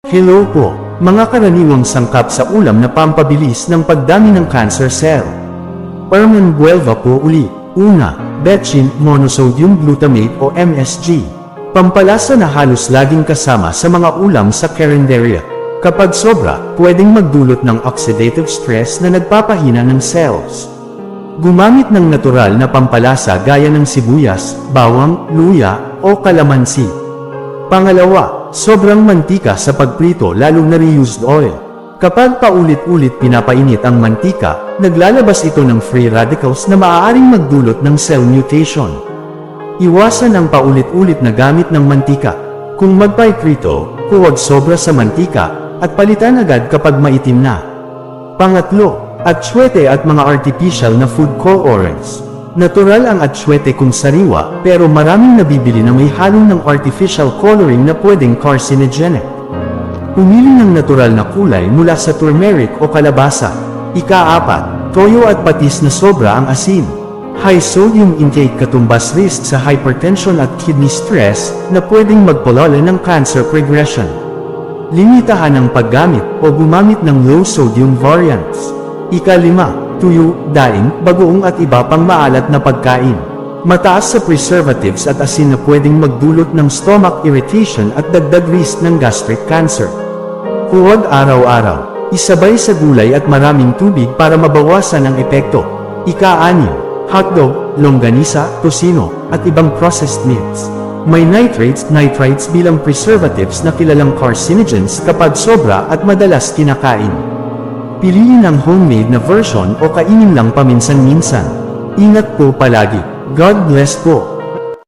Hello po, mga karaniwang sangkap sa ulam na pampabilis ng pagdami ng cancer cell. Perman guelva po uli. Una, betchin monosodium glutamate o MSG. Pampalasa na halos laging kasama sa mga ulam sa carinderia. Kapag sobra, pwedeng magdulot ng oxidative stress na nagpapahina ng cells. Gumamit ng natural na pampalasa gaya ng sibuyas, bawang, luya, o kalamansi. Pangalawa, sobrang mantika sa pagprito lalo na reused oil. Kapag paulit-ulit pinapainit ang mantika, naglalabas ito ng free radicals na maaaring magdulot ng cell mutation. Iwasan ang paulit-ulit na gamit ng mantika. Kung magpaprito, huwag sobra sa mantika, at palitan agad kapag maitim na. Pangatlo, atsuete at mga artificial na food colorants. Natural ang atsuete kung sariwa, pero maraming nabibili na may halong ng artificial coloring na pwedeng carcinogenic. Pumili ng natural na kulay mula sa turmeric o kalabasa. Ika-4, toyo at patis na sobra ang asin. High sodium intake katumbas risk sa hypertension at kidney stress na pwedeng magpalala ng cancer progression. Limitahan ang paggamit o gumamit ng low sodium variants. Ika-5, tuyo, daing, bagoong at iba pang maalat na pagkain. Mataas sa preservatives at asin na pwedeng magdulot ng stomach irritation at dagdag risk ng gastric cancer. Huwag araw-araw. Isabay sa gulay at maraming tubig para mabawasan ang epekto. Ika-6, hotdog, longganisa, tosino, at ibang processed meats. May nitrates bilang preservatives na kilalang carcinogens kapag sobra at madalas kinakain. Piliin ang homemade na version o kainin lang paminsan-minsan. Ingat po palagi. God bless po.